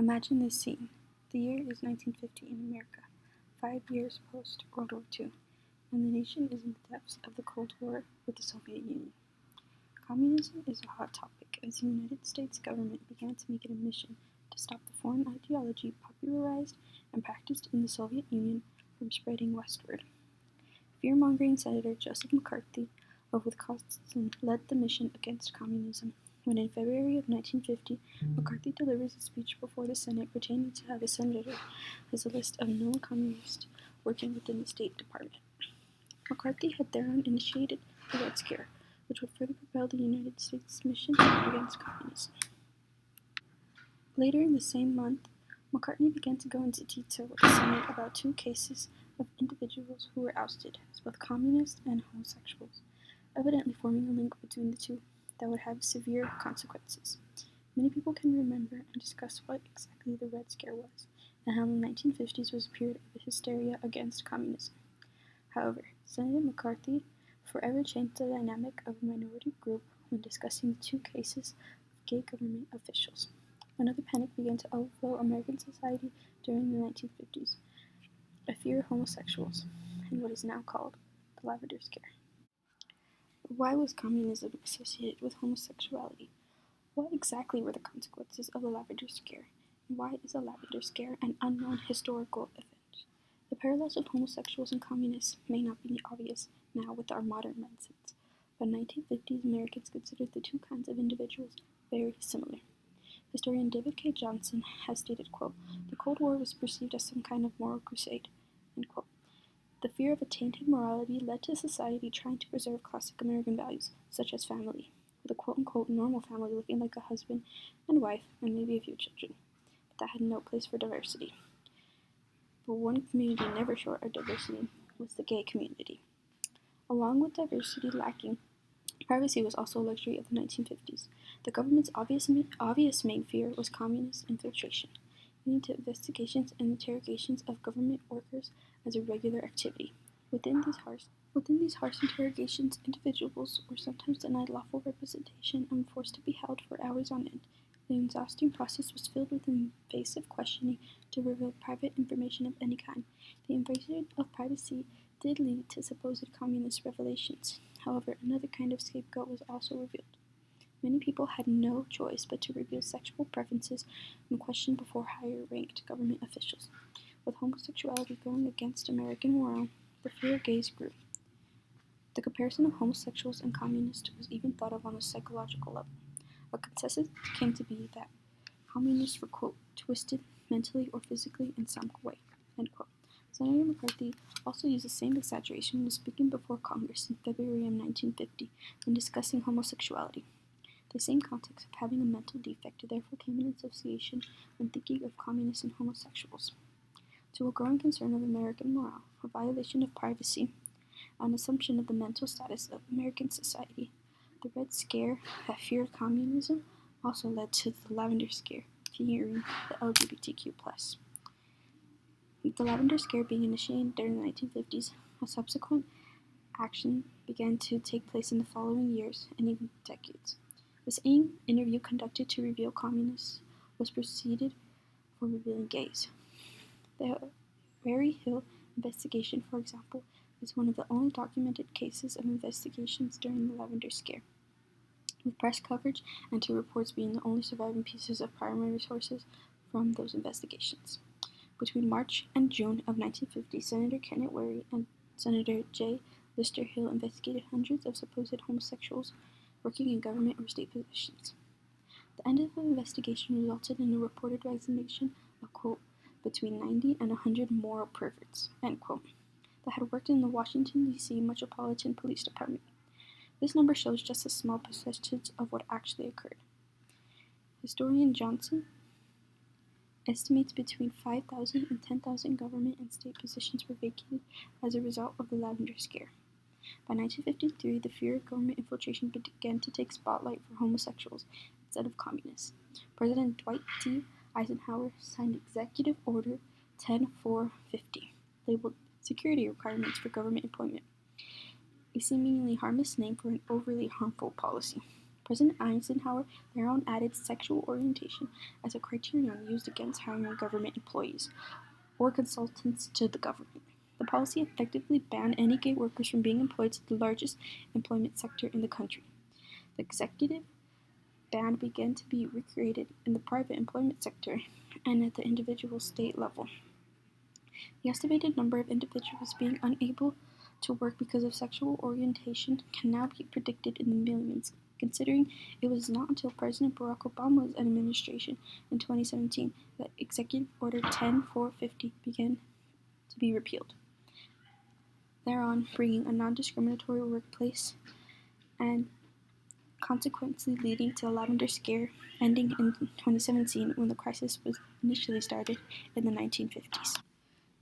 Imagine this scene. The year is 1950 in America, 5 years post-World War II, and the nation is in the depths of the Cold War with the Soviet Union. Communism is a hot topic as the United States government began to make it a mission to stop the foreign ideology popularized and practiced in the Soviet Union from spreading westward. Fear-mongering Senator Joseph McCarthy of Wisconsin led the mission against communism, when in February of 1950, McCarthy delivers a speech before the Senate pertaining to how the senator has a list of known communists working within the State Department. McCarthy had thereon initiated the Red Scare, which would further propel the United States mission against communism. Later in the same month, McCarthy began to go into detail with the Senate about 2 cases of individuals who were ousted as both communists and homosexuals, evidently forming a link between the two that would have severe consequences. Many people can remember and discuss what exactly the Red Scare was, and how the 1950s was a period of hysteria against communism. However, Senator McCarthy forever changed the dynamic of a minority group when discussing the 2 cases of gay government officials. Another panic began to overflow American society during the 1950s, a fear of homosexuals, and what is now called the Lavender Scare. Why was communism associated with homosexuality? What exactly were the consequences of the Lavender Scare, and why is the Lavender Scare an unknown historical event? The parallels of homosexuals and communists may not be obvious now with our modern mindsets, but in 1950s Americans considered the 2 kinds of individuals very similar. Historian David K. Johnson has stated, quote, "The Cold War was perceived as some kind of moral crusade," end quote. The fear of a tainted morality led to society trying to preserve classic American values, such as family, with a quote-unquote normal family looking like a husband and wife and maybe a few children. But that had no place for diversity. But one community never short of diversity was the gay community. Along with diversity lacking, privacy was also a luxury of the 1950s. The government's obvious main fear was communist infiltration, leading to investigations and interrogations of government workers as a regular activity. Within these harsh interrogations, individuals were sometimes denied lawful representation and forced to be held for hours on end. The exhausting process was filled with invasive questioning to reveal private information of any kind. The invasion of privacy did lead to supposed communist revelations. However, another kind of scapegoat was also revealed. Many people had no choice but to reveal sexual preferences when questioned before higher-ranked government officials. With homosexuality going against American morale, the fear of gays grew. The comparison of homosexuals and communists was even thought of on a psychological level. A consensus came to be that communists were, quote, "twisted mentally or physically in some way," end quote. Senator McCarthy also used the same exaggeration when speaking before Congress in February of 1950 when discussing homosexuality. The same context of having a mental defect therefore came in association when thinking of communists and homosexuals. To a growing concern of American morale, a violation of privacy, an assumption of the mental status of American society, the Red Scare that feared communism also led to the Lavender Scare, fearing the LGBTQ+. The Lavender Scare being initiated during the 1950s, a subsequent action began to take place in the following years and even decades. The same interview conducted to reveal communists was preceded for revealing gays. The Berry Hill investigation, for example, is one of the only documented cases of investigations during the Lavender Scare, with press coverage and 2 reports being the only surviving pieces of primary sources from those investigations. Between March and June of 1950, Senator Kenneth Wary and Senator J. Lister Hill investigated hundreds of supposed homosexuals working in government or state positions. The end of the investigation resulted in a reported resignation of, quote, "between 90 and 100 moral perverts," end quote, that had worked in the Washington, D.C. Metropolitan Police Department. This number shows just a small percentage of what actually occurred. Historian Johnson estimates between 5,000 and 10,000 government and state positions were vacated as a result of the Lavender Scare. By 1953, the fear of government infiltration began to take spotlight for homosexuals instead of communists. President Dwight D. Eisenhower signed Executive Order 10450, labeled Security Requirements for Government Employment, a seemingly harmless name for an overly harmful policy. President Eisenhower thereon added sexual orientation as a criterion used against hiring government employees or consultants to the government. The policy effectively banned any gay workers from being employed to the largest employment sector in the country. The executive ban began to be recreated in the private employment sector and at the individual state level. The estimated number of individuals being unable to work because of sexual orientation can now be predicted in the millions, considering it was not until President Barack Obama's administration in 2017 that Executive Order 10450 began to be repealed, thereon bringing a non-discriminatory workplace and consequently leading to the Lavender Scare, ending in 2017 when the crisis was initially started in the 1950s.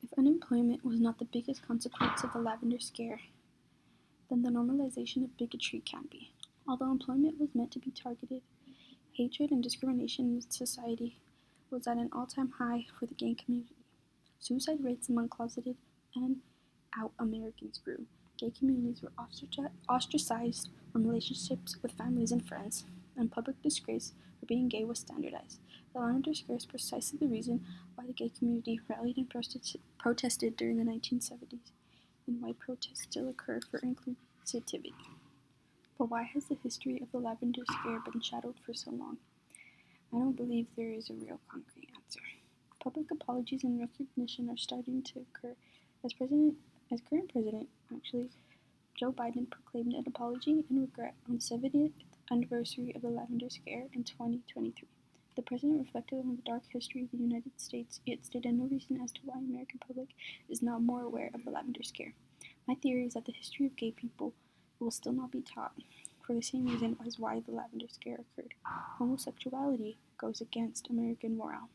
If unemployment was not the biggest consequence of the Lavender Scare, then the normalization of bigotry can be. Although employment was meant to be targeted, hatred and discrimination in society was at an all-time high for the gay community. Suicide rates among closeted and out Americans grew. Gay communities were ostracized from relationships with families and friends, and public disgrace for being gay was standardized. The Lavender Scare is precisely the reason why the gay community rallied and protested during the 1970s, and why protests still occur for inclusivity. But why has the history of the Lavender Scare been shadowed for so long? I don't believe there is a real concrete answer. Public apologies and recognition are starting to occur as current president, Joe Biden proclaimed an apology and regret on the 70th anniversary of the Lavender Scare in 2023. The president reflected on the dark history of the United States, yet stated no reason as to why the American public is not more aware of the Lavender Scare. My theory is that the history of gay people will still not be taught, for the same reason as why the Lavender Scare occurred. Homosexuality goes against American morale.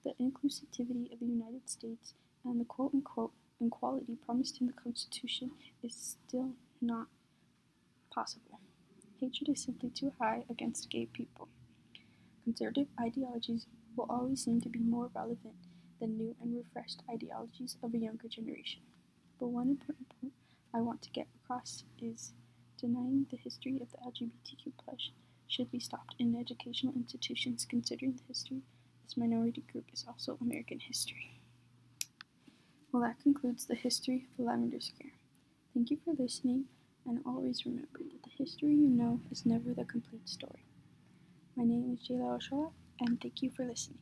The inclusivity of the United States and the quote-unquote equality promised in the Constitution is still not possible. Hatred is simply too high against gay people. Conservative ideologies will always seem to be more relevant than new and refreshed ideologies of a younger generation. But one important point I want to get across is denying the history of the LGBTQ+ should be stopped in educational institutions, considering the history of this minority group is also American history. Well, that concludes the history of the Lavender Scare. Thank you for listening, and always remember that the history you know is never the complete story. My name is Jayla Oshawa, and thank you for listening.